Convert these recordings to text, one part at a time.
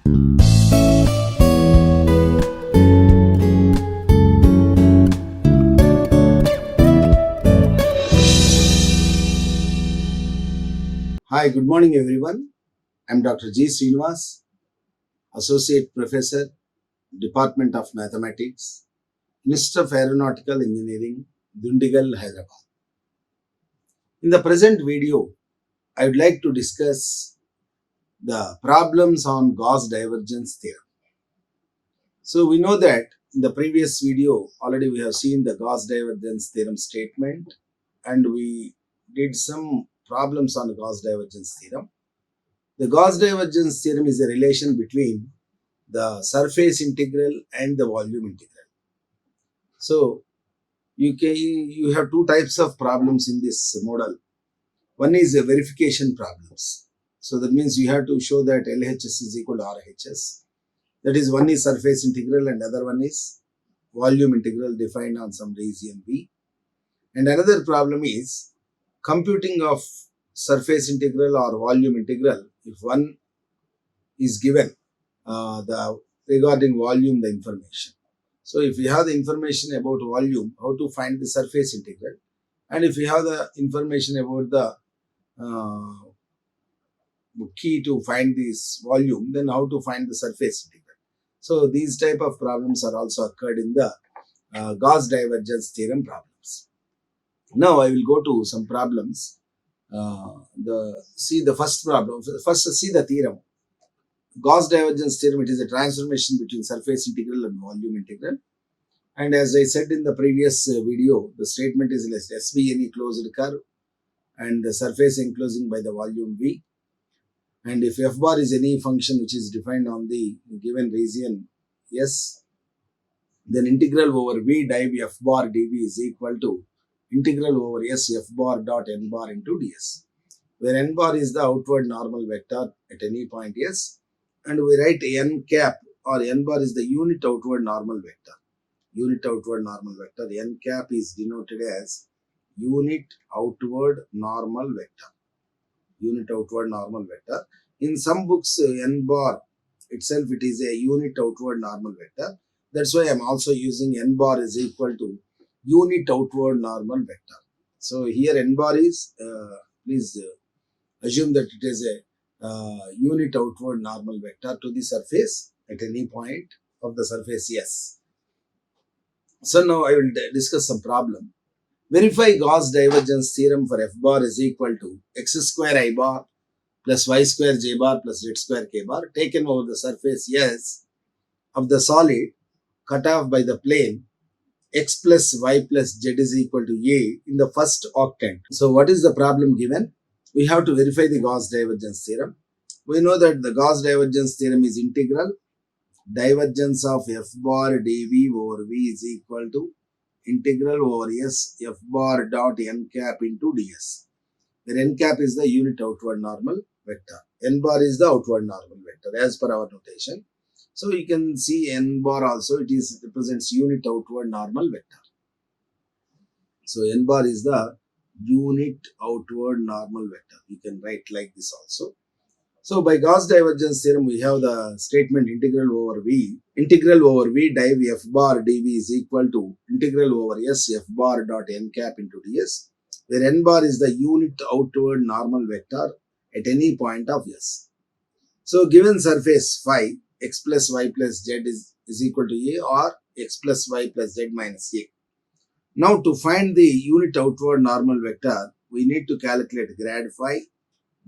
Hi, good morning everyone. I'm Dr. G. Srinivasu, Associate Professor, Department of Mathematics, Minister of Aeronautical Engineering, Dundigal, Hyderabad. In the present video, I would like to discuss the problems on Gauss Divergence Theorem. So we know that in the previous video, already we have seen the Gauss Divergence Theorem statement and we did some problems on the Gauss Divergence Theorem. The Gauss Divergence Theorem is a relation between the surface integral and the volume integral. So, you have two types of problems in this model. One is verification problems. So, that means you have to show that LHS is equal to RHS. That is, one is surface integral and other one is volume integral defined on some region V. And another problem is computing of surface integral or volume integral if one is given regarding volume the information. So if you have the information about volume, how to find the surface integral, and if you have the information about the key to find this volume, then how to find the surface integral. So these type of problems are also occurred in the Gauss Divergence Theorem problems. Now I will go to some problems. See the first problem. First see the theorem. Gauss Divergence Theorem, it is a transformation between surface integral and volume integral. And as I said in the previous video, the statement is S be any closed curve and the surface enclosing by the volume V. And if f bar is any function which is defined on the given region S, then integral over V div f bar dv is equal to integral over S f bar dot n bar into ds, where n bar is the outward normal vector at any point S, and we write n cap or n bar is the unit outward normal vector. Unit outward normal vector, n cap is denoted as unit outward normal vector. Unit outward normal vector. In some books, n bar itself, it is a unit outward normal vector. That's why I'm also using n bar is equal to unit outward normal vector. So here n bar is, please assume that it is a unit outward normal vector to the surface at any point of the surface S. So now I will discuss some problem. Verify Gauss Divergence Theorem for f bar is equal to x square I bar plus y square j bar plus z square k bar taken over the surface S of the solid cut off by the plane x plus y plus z is equal to a in the first octant. So what is the problem given? We have to verify the Gauss Divergence Theorem. We know that the Gauss Divergence Theorem is integral divergence of f bar dv over v is equal to integral over s f bar dot n cap into ds, where n cap is the unit outward normal vector. N bar is the outward normal vector as per our notation. So you can see n bar also, it represents unit outward normal vector. So n bar is the unit outward normal vector. You can write like this also. So by Gauss Divergence Theorem, we have the statement integral over v div f bar dv is equal to integral over s f bar dot n cap into ds, where n bar is the unit outward normal vector at any point of S. So given surface phi, x plus y plus z is equal to a or x plus y plus z minus a. Now to find the unit outward normal vector, we need to calculate grad phi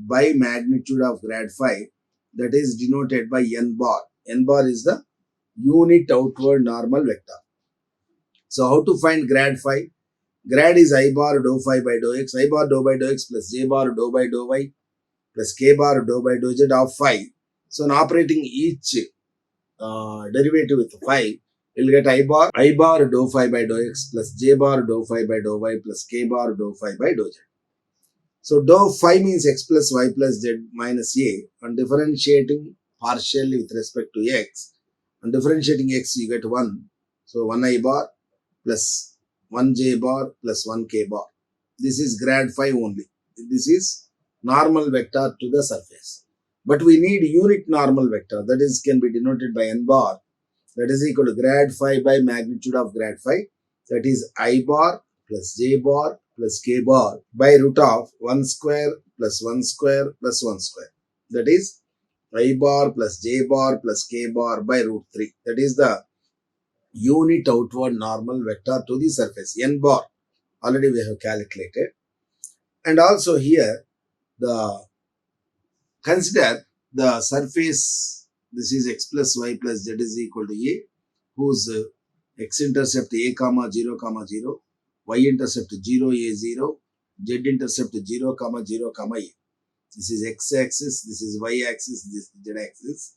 by magnitude of grad phi, that is denoted by n bar. N bar is the unit outward normal vector. So how to find grad phi? Grad is I bar dou phi by dou x, I bar dou by dou x plus j bar dou by dou y plus k bar dou by dou z of phi. So on operating each derivative with phi, we'll get I bar dou phi by dou x plus j bar dou phi by dou y plus k bar dou phi by dou z. So dou phi means x plus y plus z minus a. On differentiating partially with respect to x, on differentiating x you get 1. So 1 I bar plus 1 j bar plus 1 k bar. This is grad phi only. This is normal vector to the surface. But we need unit normal vector, that is can be denoted by n bar, that is equal to grad phi by magnitude of grad phi, that is I bar plus j bar plus k bar by root of 1 square plus 1 square plus 1 square. That is I bar plus j bar plus k bar by root 3. That is the unit outward normal vector to the surface, n bar. Already we have calculated. And also here, the consider the surface, this is x plus y plus z is equal to a, whose x-intercept a comma 0 comma 0, y-intercept 0 a 0, z-intercept 0 comma 0 comma a. This is x-axis, this is y-axis, this is z-axis.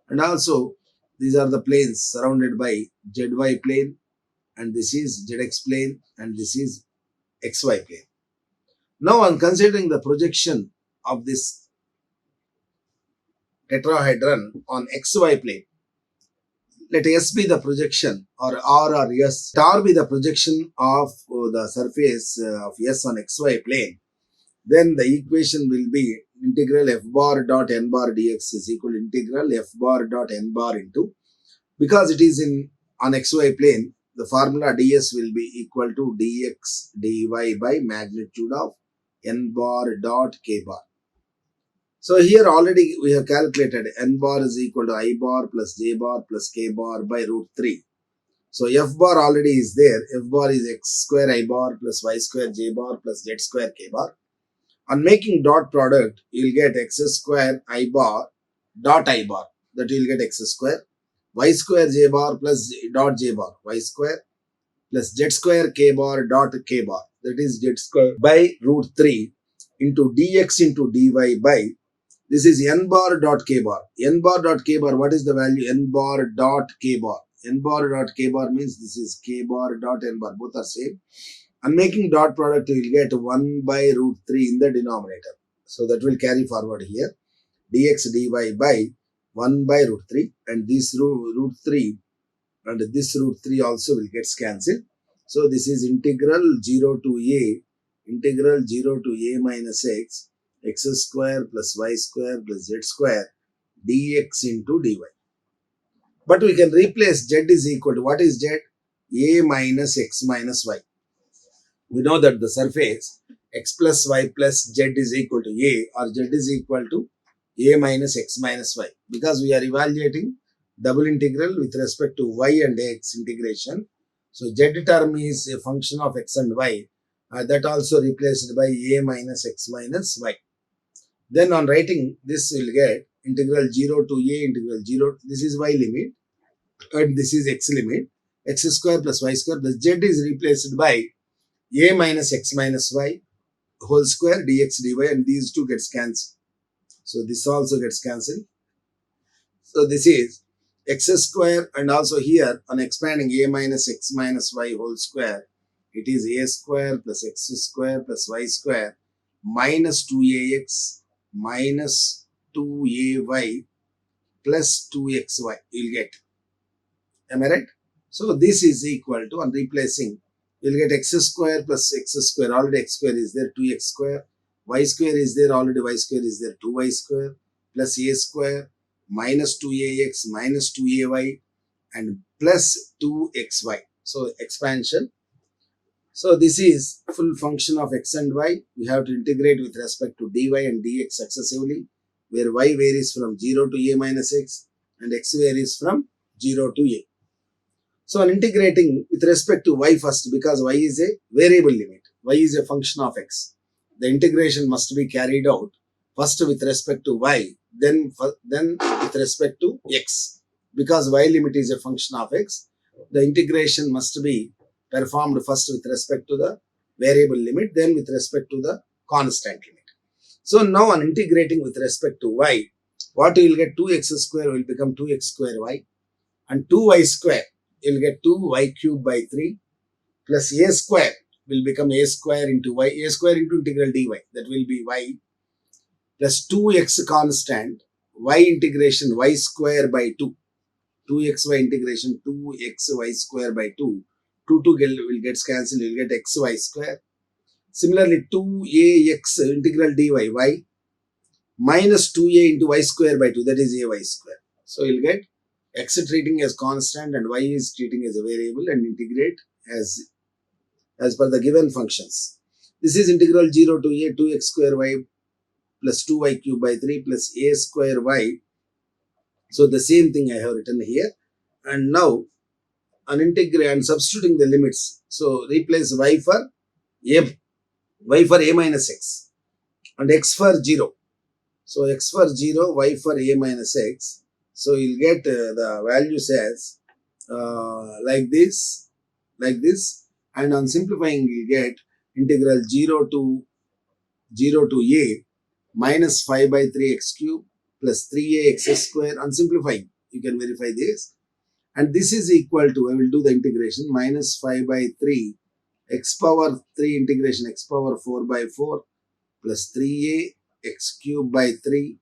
And also these are the planes surrounded by zy plane, and this is zx plane, and this is xy plane. Now on considering the projection of this tetrahedron on xy plane, let S be the projection, or R or S, let R be the projection of the surface of S on xy plane, then the equation will be integral f bar dot n bar dx is equal to integral f bar dot n bar into, because it is on xy plane, the formula ds will be equal to dx dy by magnitude of n bar dot k bar. So here already we have calculated n bar is equal to I bar plus j bar plus k bar by root 3. So f bar already is there. F bar is x square I bar plus y square j bar plus z square k bar. On making dot product, you will get x square I bar dot I bar, that you will get x square, y square j bar plus dot j bar, y square plus z square k bar dot k bar, that is z square by root 3 into dx into dy by, this is n bar dot k bar. N bar dot k bar, what is the value? N bar dot k bar. N bar dot k bar means this is k bar dot n bar, both are same. And making dot product, you will get 1 by root 3 in the denominator. So that will carry forward here. Dx dy by 1 by root 3, and this root 3 and this root 3 also will get cancelled. So this is integral 0 to a minus x square plus y square plus z square dx into dy. But we can replace z is equal to, what is z? A minus x minus y. We know that the surface x plus y plus z is equal to a, or z is equal to a minus x minus y, because we are evaluating double integral with respect to y and x integration. So z term is a function of x and y, that also replaced by a minus x minus y. Then on writing this, will get integral 0 to a integral 0, this is y limit, and this is x limit, x square plus y square plus z is replaced by a minus x minus y whole square dx dy, and these two gets cancelled. So this also gets cancelled. So this is x square, and also here on expanding a minus x minus y whole square, it is a square plus x square plus y square minus 2ax minus 2ay plus 2xy you will get. Am I right? So this is equal to, on replacing, you will get x square plus x square, already x square is there, 2x square, y square is there, already y square is there, 2y square plus a square minus 2ax minus 2ay and plus 2xy. So expansion. So this is full function of x and y. We have to integrate with respect to dy and dx successively, where y varies from 0 to a minus x and x varies from 0 to a. So on integrating with respect to y first, because y is a variable limit, y is a function of x, the integration must be carried out first with respect to y, then with respect to x. Because y limit is a function of x, the integration must be performed first with respect to the variable limit, then with respect to the constant limit. So now on integrating with respect to y, what you will get? 2x square will become 2x square y, and 2y square you will get 2y cube by 3 plus a square will become a square into y, a square into integral dy, that will be y plus 2x constant, y integration y square by 2, 2xy integration 2xy square by 2, 2 will get cancelled, you will get xy square. Similarly 2ax integral dy y minus 2a into y square by 2, that is a y square. So you'll get x treating as constant and y is treating as a variable, and integrate as per the given functions. This is integral 0 to a 2x square y plus 2y cube by 3 plus a square y. So the same thing I have written here. And now on integrate and substituting the limits. So replace y for a minus x and x for 0. So x for 0, y for a minus x. So you'll get the values as like this, and on simplifying you get integral 0 to a minus 5 by 3 x cube plus 3a x square. On simplifying, you can verify this, and this is equal to, I will do the integration, minus 5 by 3 x power 3 integration x power 4 by 4 plus 3a x cube by 3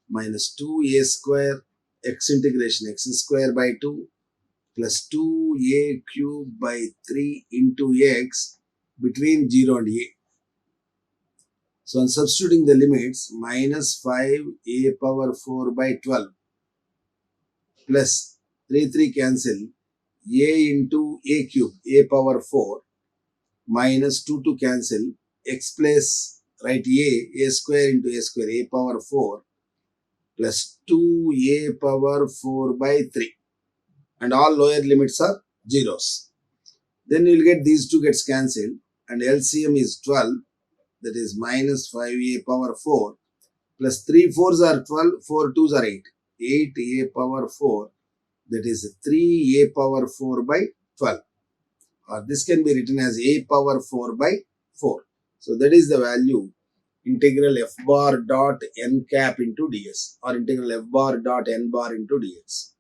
minus 2a square x integration x square by 2 plus 2a cube by 3 into x between 0 and a. So on substituting the limits, minus 5a power 4 by 12 plus 3 cancel, a into a cube, a power 4 minus 2 cancel, x plus, write a square into a square, a power 4 plus 2a power 4 by 3, and all lower limits are zeros. Then you will get these two gets cancelled, and LCM is 12, that is minus 5a power 4 plus 3 4s are 12, 4 2s are 8, 8a power 4, that is 3a power 4 by 12, or this can be written as a power 4 by 4. So that is the value integral f bar dot n cap into ds, or integral f bar dot n bar into dx.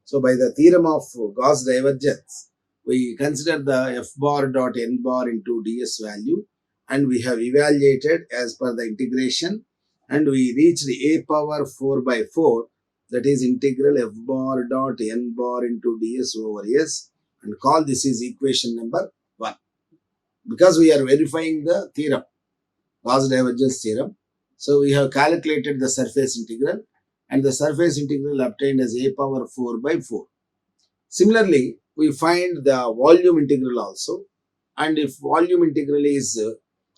So by the theorem of Gauss divergence, we consider the f bar dot n bar into ds value, and we have evaluated as per the integration, and we reached a power 4 by 4, that is integral f bar dot n bar into ds over s, and call this is equation number 1. Because we are verifying the theorem, Gauss divergence theorem, so we have calculated the surface integral, and the surface integral obtained as a power 4 by 4. Similarly, we find the volume integral also, and if volume integral is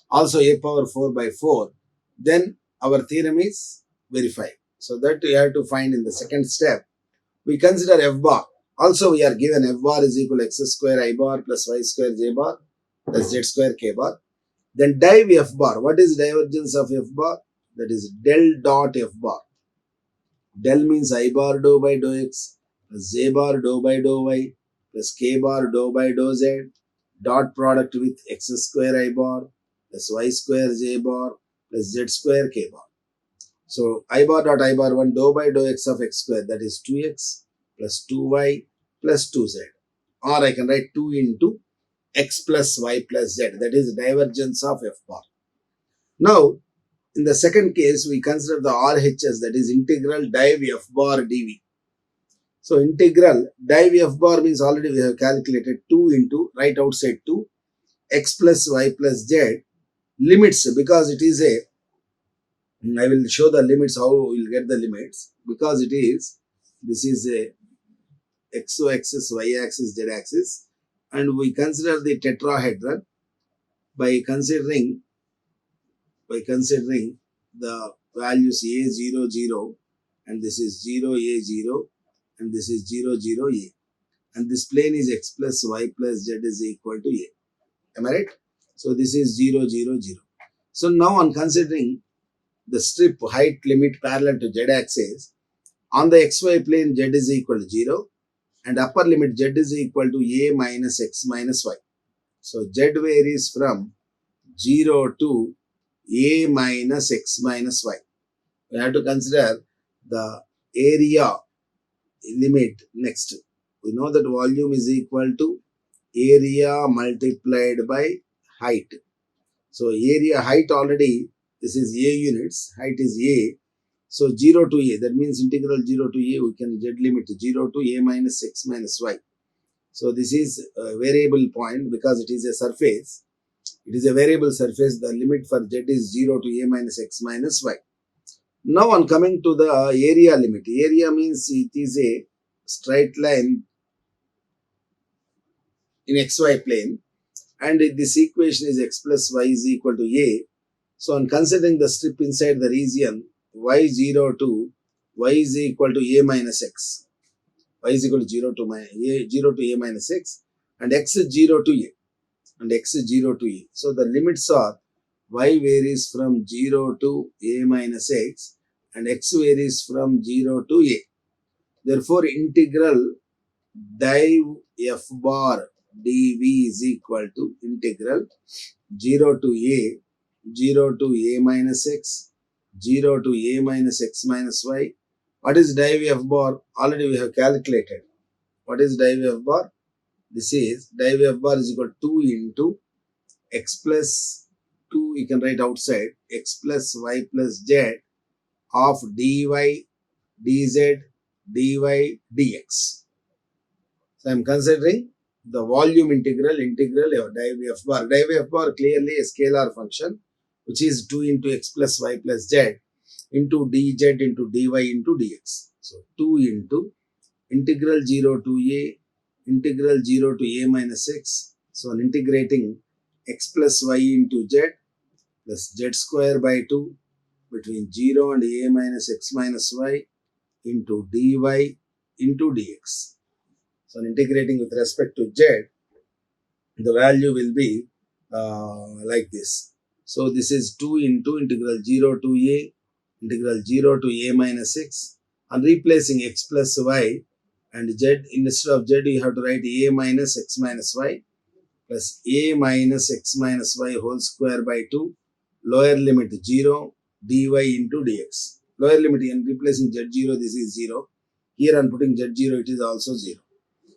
also a power 4 by 4, then our theorem is verified. So that we have to find in the second step. We consider f bar. Also we are given f bar is equal to x square I bar plus y square j bar plus z square k bar. Then div f bar. What is divergence of f bar? That is del dot f bar. Del means I bar dou by dou x plus j bar dou by dou y plus k bar dou by dou z, dot product with x square I bar plus y square j bar plus z square k bar. So I bar dot I bar 1 dou by dou x of x square, that is 2x plus 2y plus 2z, or I can write 2 into x plus y plus z, that is divergence of f bar. Now in the second case we consider the RHS, that is integral div f bar dv. So integral div f bar means already we have calculated 2 into, right outside 2, x plus y plus z, limits, because it is a, I will show the limits, how we will get the limits, because it is, this is a xo axis, y axis, z axis, and we consider the tetrahedron by considering the values a 0 0, and this is 0 a 0, and this is 0 0 a, and this plane is x plus y plus z is equal to a. Am I right? So this is 0 0 0. So now on considering the strip height limit parallel to z axis, on the xy plane z is equal to 0, and upper limit z is equal to a minus x minus y. So z varies from 0 to a minus x minus y. We have to consider the area limit next. We know that volume is equal to area multiplied by height. So area height already, this is a units, height is a. So 0 to a, that means integral 0 to a, we can z limit 0 to a minus x minus y. So this is a variable point because it is a surface. It is a variable surface. The limit for z is 0 to a minus x minus y. Now on coming to the area limit. Area means it is a straight line in xy plane, and this equation is x plus y is equal to a. So on considering the strip inside the region y0 to y is equal to a minus x, y is equal to 0 to a 0 to a minus x, and x is 0 to a, and x is 0 to a. So the limits are y varies from 0 to a minus x, and x varies from 0 to a. Therefore integral div f bar dv is equal to integral 0 to a 0 to a minus x 0 to a minus x minus y. What is div f bar? Already we have calculated. What is div f bar? This is div f bar is equal to 2 into x plus 2, you can write outside, x plus y plus z of dy dz dy dx. So I am considering the volume integral of div f bar. Div f bar clearly a scalar function which is 2 into x plus y plus z into dz into dy into dx. So 2 into integral 0 to a integral 0 to a minus x. So on integrating x plus y into z plus z square by 2 between 0 and a minus x minus y into dy into dx. So integrating with respect to z, the value will be like this. So this is 2 into integral 0 to a integral 0 to a minus x, and replacing x plus y and z, instead of z you have to write a minus x minus y plus a minus x minus y whole square by 2, lower limit 0 dy into dx. Lower limit and replacing z0, this is 0. Here on putting z0 it is also 0.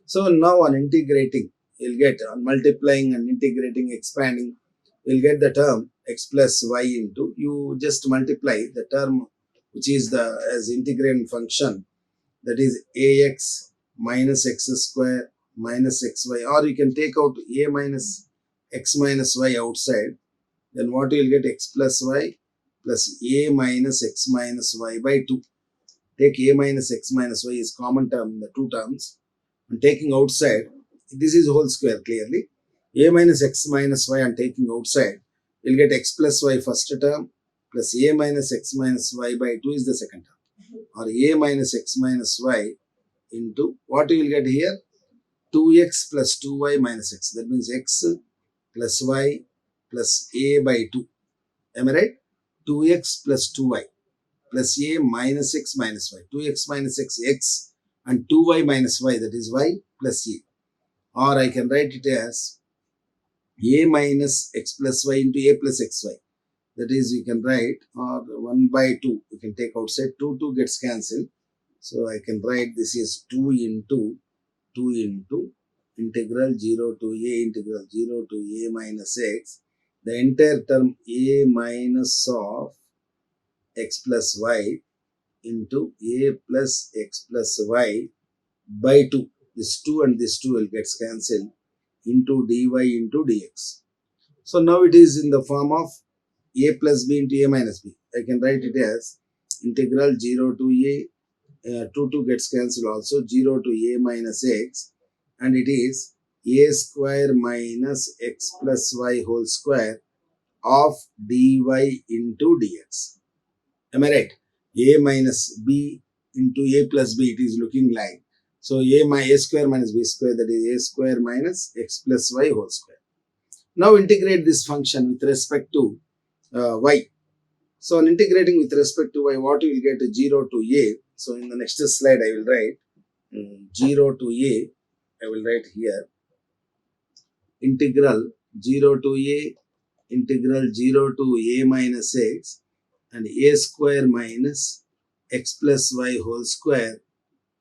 So now on integrating, you'll get, on multiplying and integrating, expanding, you'll get the term x plus y into, you just multiply the term which is the as integrating function, that is ax minus x square minus xy, or you can take out a minus x minus y outside, then what you'll get, x plus y plus a minus x minus y by 2. Take a minus x minus y is common term in the two terms, and taking outside, this is whole square clearly, a minus x minus y and taking outside, you'll get x plus y first term plus a minus x minus y by 2 is the second term, or a minus x minus y into, what you will get here, 2x plus 2y minus x. That means x plus y plus a by 2. Am I right? 2x plus 2y plus a minus x minus y. 2x minus x, x, and 2y minus y, that is y plus a. Or I can write it as a minus x plus y into a plus xy. That is, you can write, or 1 by 2. You can take outside, 2 gets cancelled. So I can write this is 2 into integral 0 to a integral 0 to a minus x. The entire term a minus of x plus y into a plus x plus y by 2. This 2 and this 2 will get cancelled into dy into dx. So now it is in the form of a plus b into a minus b. I can write it as integral 0 to a, 2 gets cancelled also, 0 to a minus x, and it is a square minus x plus y whole square of dy into dx. Am I right? A minus b into a plus b, it is looking like. So a square minus b square, that is a square minus x plus y whole square. Now integrate this function with respect to y. So on integrating with respect to y, what you will get, 0 to a. So in the next slide I will write 0 to a. I will write here integral 0 to a integral 0 to a minus x and a square minus x plus y whole square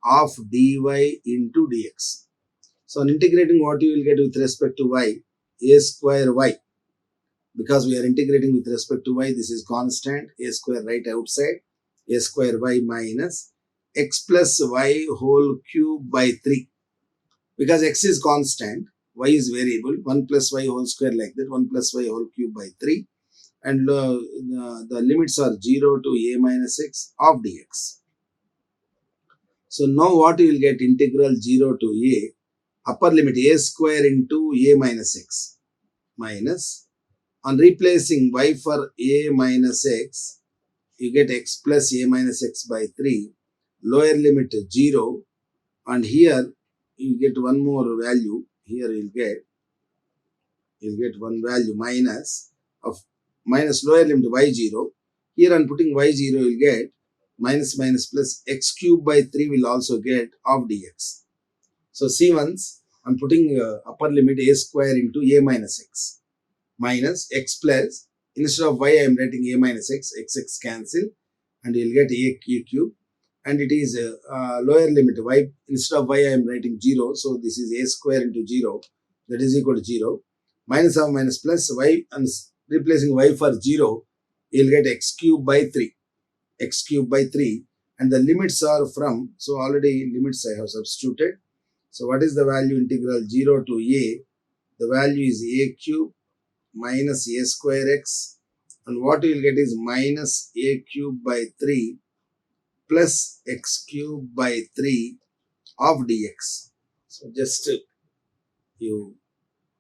of dy into dx. So on integrating, what you will get with respect to y, a square y, because we are integrating with respect to y, this is constant, a square right outside, a square y minus x plus y whole cube by 3. Because x is constant, y is variable, 1 plus y whole square like that, 1 plus y whole cube by 3. and the limits are 0 to a minus x of dx. So now what you will get, integral 0 to a, upper limit a square into a minus x, minus, on replacing y for a minus x, you get x plus a minus x by 3, lower limit 0, and here you get one more value, here you'll get one value minus of minus lower limit y0, here I'm putting y0, you'll get minus minus plus x cube by 3 will also get of dx. So see once, I'm putting upper limit a square into a minus x, minus x plus, instead of y I am writing a minus x, x cancel, and you'll get a cube, and it is lower limit y, instead of y I am writing 0, so this is a square into 0, that is equal to 0, minus of minus plus y, and replacing y for 0, you'll get x cube by 3, and the limits are from, so already limits I have substituted. So what is the value, integral 0 to a, the value is a cube minus a square x, and what you will get is minus a cube by 3 plus x cube by 3 of dx. So just you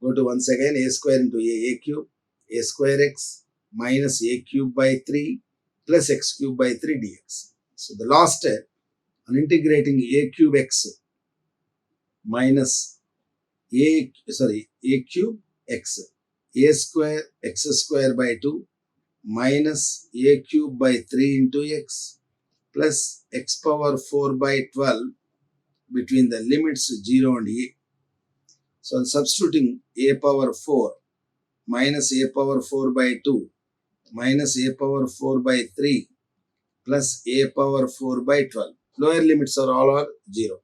go to once again, a square into a cube, a square x minus a cube by 3 plus x cube by 3 dx. So the last step, on integrating a cube x minus a cube x, a square x square by 2 minus a cube by 3 into x plus x power 4 by 12 between the limits 0 and a. So I'm substituting a power 4 minus a power 4 by 2 minus a power 4 by 3 plus a power 4 by 12. Lower limits are all are 0.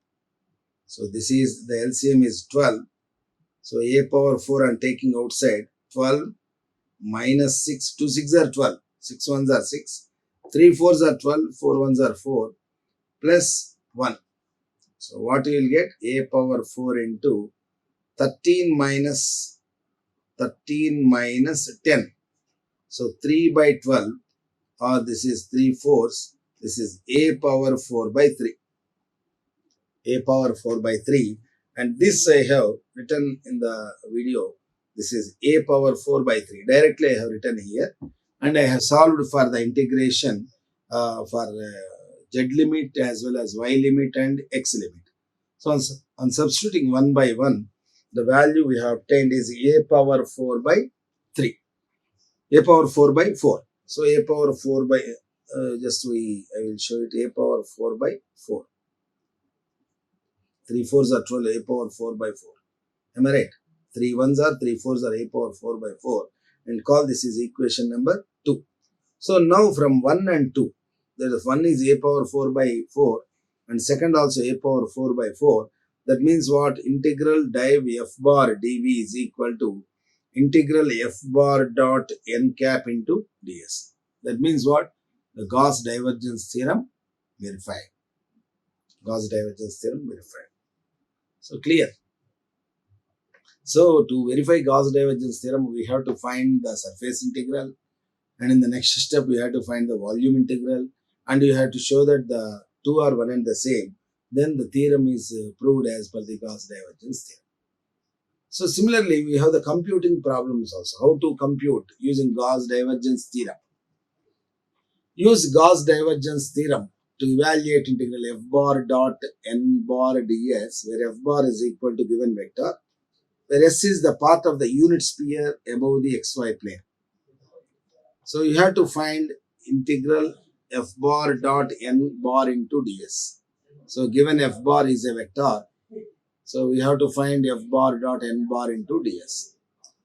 So this is, the LCM is 12. So a power 4 I'm taking outside, 12 minus 6, 2 6 are 12, 6 1s are 6, 3 4s are 12, 4 1s are 4, plus 1. So what you will get, a power 4 into 13 minus 10. So 3 by 12, or this is 3 fourths, this is a power 4 by 3. A power 4 by 3, and this I have written in the video. This is a power 4 by 3. Directly I have written here, and I have solved for the integration for z limit as well as y limit and x limit. So on substituting one by one, the value we have obtained is a power 4 by 3. A power 4 by 4. So a power 4 by, I will show it, a power 4 by 4. 3 4s are 12, a power 4 by 4. Am I right? 3 1s are 3 4s are a power 4 by 4, and call this is equation number 2. So now from 1 and 2, that is, one is a power 4 by 4 and second also a power 4 by 4. That means what? Integral div f bar dv is equal to integral f bar dot n cap into ds. That means what? The Gauss Divergence Theorem verified. Gauss Divergence Theorem verified. So clear. So to verify Gauss Divergence Theorem, we have to find the surface integral, and in the next step we have to find the volume integral, and you have to show that the two are one and the same. Then the theorem is proved as per the Gauss Divergence Theorem. So similarly, we have the computing problems also. How to compute using Gauss Divergence Theorem. Use Gauss Divergence Theorem to evaluate integral f bar dot n bar ds, where f bar is equal to given vector, where s is the part of the unit sphere above the xy plane. So you have to find integral f bar dot n bar into ds. So given f bar is a vector, so we have to find f bar dot n bar into ds.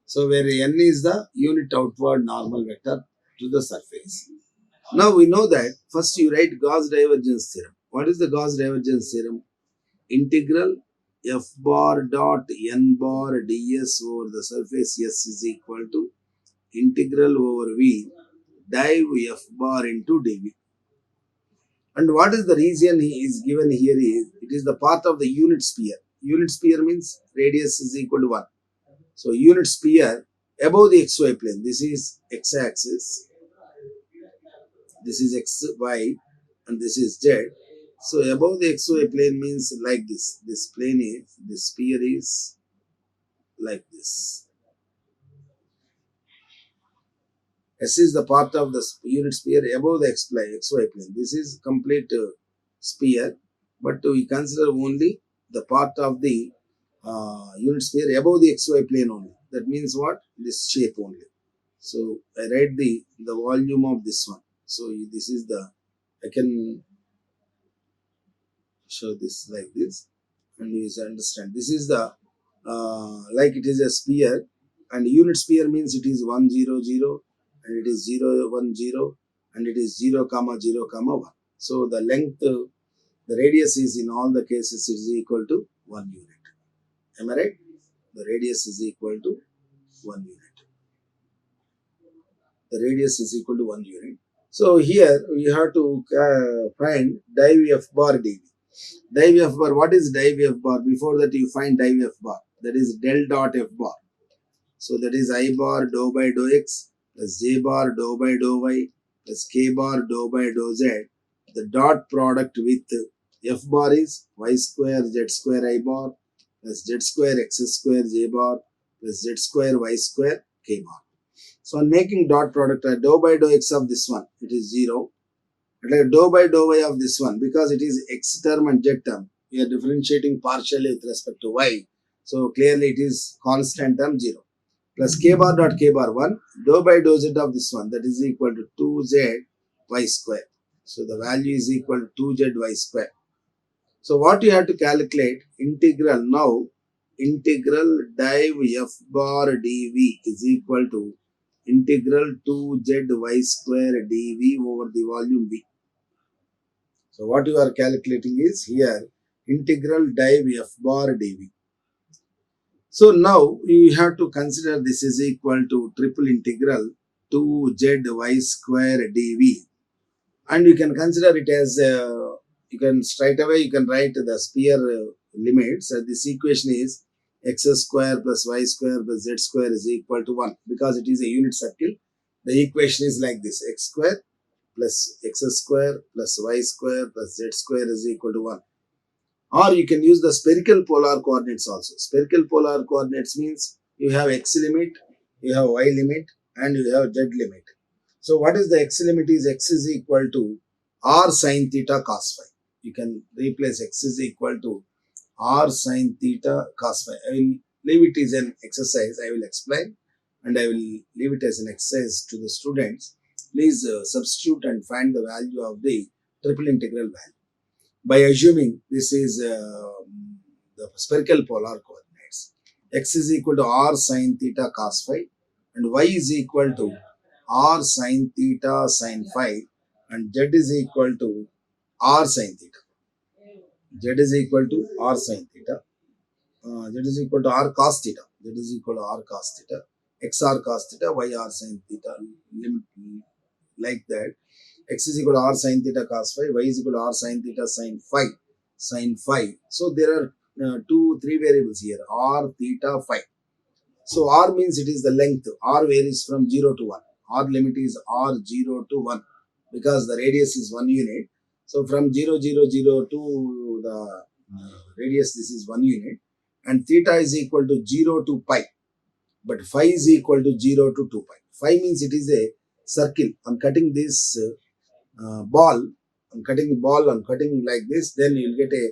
So where n is the unit outward normal vector to the surface. Now we know that first you write Gauss Divergence Theorem. What is the Gauss Divergence Theorem? Integral f bar dot n bar ds over the surface s is equal to integral over v div f bar into dv. And what is the region is given here is, it is the part of the unit sphere. Unit sphere means radius is equal to 1. So unit sphere above the xy plane. This is x-axis, this is xy, and this is z. So above the xy plane means like this. This plane is, this sphere is like this. S is the part of the unit sphere above the xy plane. This is complete sphere, but we consider only the part of the unit sphere above the xy plane only. That means what? This shape only. So I write the volume of this one. So this is the, I can show this like this, and you understand. This is the like it is a sphere, and unit sphere means it is 1 0 0, and it is 0 1 0, and it is 0 comma 0 comma 1. So the length, the radius is in all the cases is equal to 1 unit. Am I right? The radius is equal to 1 unit. The radius is equal to 1 unit. So here we have to find div f bar dv. Div f bar, what is div f bar? Before that you find div f bar. That is del dot f bar. So that is I bar dou by dou x plus j bar dou by dou y plus k bar dou by dou z. The dot product with f bar is y square z square I bar plus z square x square j bar plus z square y square k bar. So on making dot product, dou by dou x of this one, it is 0. And like dou by dou y of this one, because it is x term and z term, we are differentiating partially with respect to y. So clearly it is constant term 0. Plus k bar dot k bar 1, dou by dou z of this one, that is equal to 2z y square. So the value is equal to 2z y square. So what you have to calculate, integral now, integral div f bar dv is equal to integral 2z y square dv over the volume v. So what you are calculating is here integral div f bar dv. So now you have to consider this is equal to triple integral 2z y square dv, and you can consider it as you can straight away you can write the sphere limits. This equation is x square plus y square plus z square is equal to 1 because it is a unit circle. The equation is like this: x square plus x square plus y square plus z square is equal to 1. Or you can use the spherical polar coordinates also. Spherical polar coordinates means you have x limit, you have y limit, and you have z limit. So what is the x limit? Is x is equal to r sine theta cos phi. You can replace x is equal to r sine theta cos phi. I will leave it as an exercise. I will explain, and I will leave it as an exercise to the students. Please substitute and find the value of the triple integral value by assuming this is the spherical polar coordinates. X is equal to r sine theta cos phi, and y is equal to r sine theta sin phi, and z is equal to r sine theta. Z is equal to r sine theta. Z is equal to r cos theta. Z is equal to r cos theta. X r cos theta, y r sine theta. Limit like that. X is equal to r sine theta cos phi, y is equal to r sine theta sin phi. Sin phi. So there are three variables here: r, theta, phi. So r means it is the length. R varies from 0 to 1. R limit is r 0 to 1 because the radius is 1 unit. So from 0 0 0 to the radius, this is 1 unit, and theta is equal to 0 to pi, but phi is equal to 0 to 2 pi. Phi means it is a circle. On cutting this ball, I'm cutting like this, then you'll get a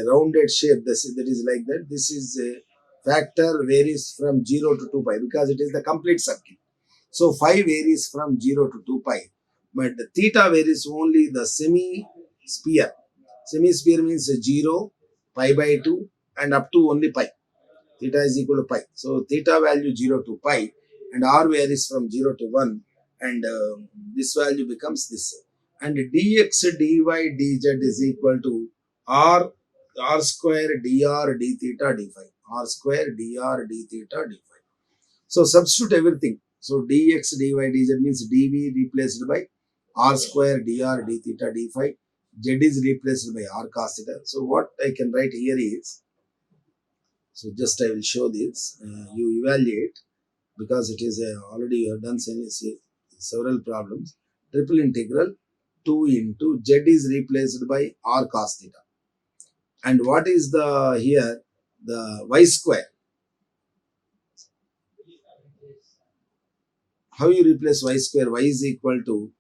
rounded shape. That is like that. This is a factor varies from 0 to 2 pi because it is the complete circle. So phi varies from 0 to 2 pi, but the theta varies only the semi-sphere. Semi-sphere means 0, pi by 2, and up to only pi. Theta is equal to pi. So theta value 0 to pi, and r varies from 0 to 1, and this value becomes this. And dx dy dz is equal to r square dr d theta d phi. R square dr d theta d phi. So substitute everything. So dx dy dz means dv replaced by r square dr d theta d phi. Z is replaced by r cos theta. So what I can write here is, so just I will show this. You evaluate because it is already you have done several problems. Triple integral 2 into z is replaced by r cos theta. And what is the here the y square? How you replace y square? Y is equal to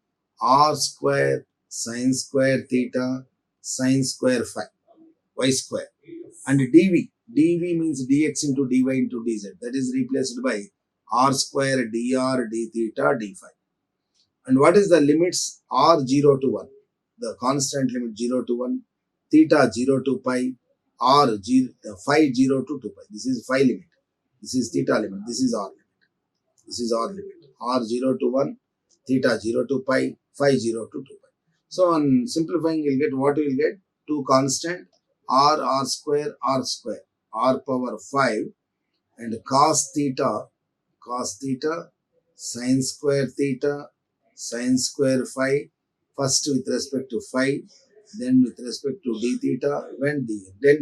r square sine square theta sine square phi, y square. And dv means dx into dy into dz. That is replaced by r square dr d theta d phi. And what is the limits? R 0 to 1. The constant limit 0 to 1, theta 0 to pi, r 0, phi 0 to 2 pi. This is phi limit. This is theta limit. This is r limit. This is r limit. R 0 to 1, theta 0 to pi, phi 0 to 2 pi. So on simplifying, you'll get what you will get? Two constant r square, r power 5, and cos theta, sine square theta, sine square phi, first with respect to phi, then with respect to d theta, then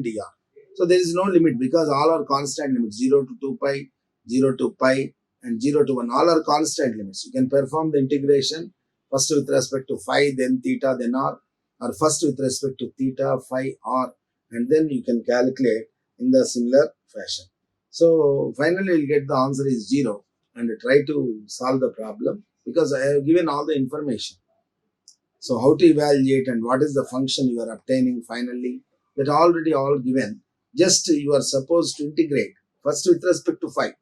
dr. So there is no limit because all are constant limits, 0 to 2 pi, 0 to pi, and 0 to 1. All are constant limits. You can perform the integration first with respect to phi, then theta, then r, or first with respect to theta, phi, r, and then you can calculate in the similar fashion. So finally, you'll get the answer is 0, and try to solve the problem because I have given all the information. So how to evaluate and what is the function you are obtaining finally, that already all given. Just you are supposed to integrate first with respect to phi.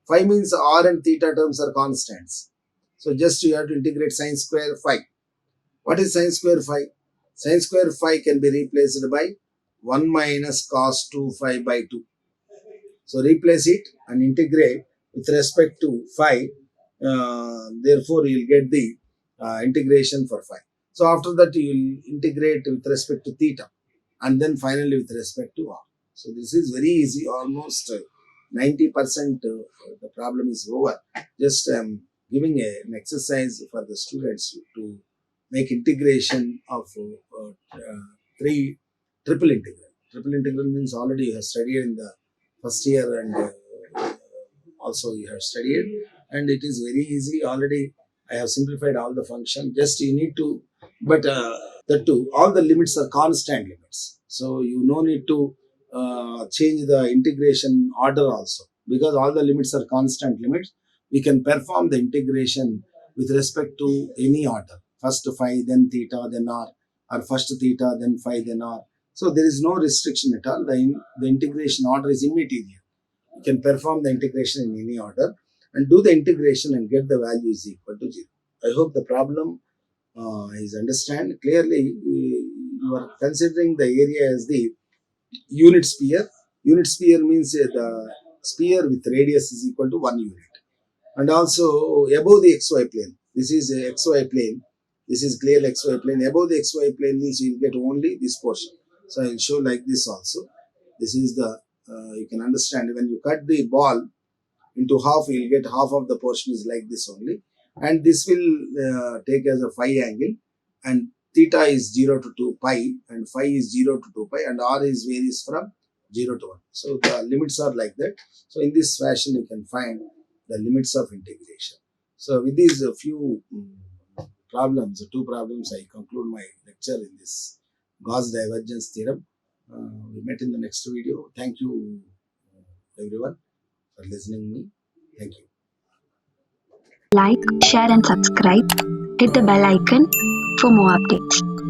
Phi means r and theta terms are constants. So just you have to integrate sine square phi. What is sine square phi? Sine square phi can be replaced by 1 minus cos 2 phi by 2. So replace it and integrate with respect to phi. Therefore, you will get the integration for phi. So after that, you will integrate with respect to theta, and then finally with respect to r. So this is very easy. Almost 90% the problem is over. Just giving an exercise for the students to make integration of three triple integral. Triple integral means already you have studied in the first year, and also you have studied, and it is very easy. Already I have simplified all the function. Just you need to, but the two, all the limits are constant limits. So you no need to change the integration order also, because all the limits are constant limits. We can perform the integration with respect to any order. First phi, then theta, then r, or first theta, then phi, then r. So there is no restriction at all. The integration order is immaterial. You can perform the integration in any order and do the integration and get the value is equal to 0. I hope the problem is understand clearly. You are considering the area as the unit sphere. Unit sphere means the sphere with radius is equal to 1 unit. And also above the xy plane. This is a xy plane. This is clear xy plane. Above the xy plane means you will get only this portion. So I will show like this also. This is the, you can understand when you cut the ball into half, you will get half of the portion is like this only. And this will take as a phi angle, and theta is 0 to 2 pi, and phi is 0 to 2 pi, and r is varies from 0 to 1. So the limits are like that. So in this fashion, you can find the limits of integration. So with these few problems, two problems, I conclude my lecture in this Gauss Divergence Theorem. We met in the next video. Thank you, everyone, for listening me. Thank you. Like, share and subscribe. Hit the bell icon for more updates.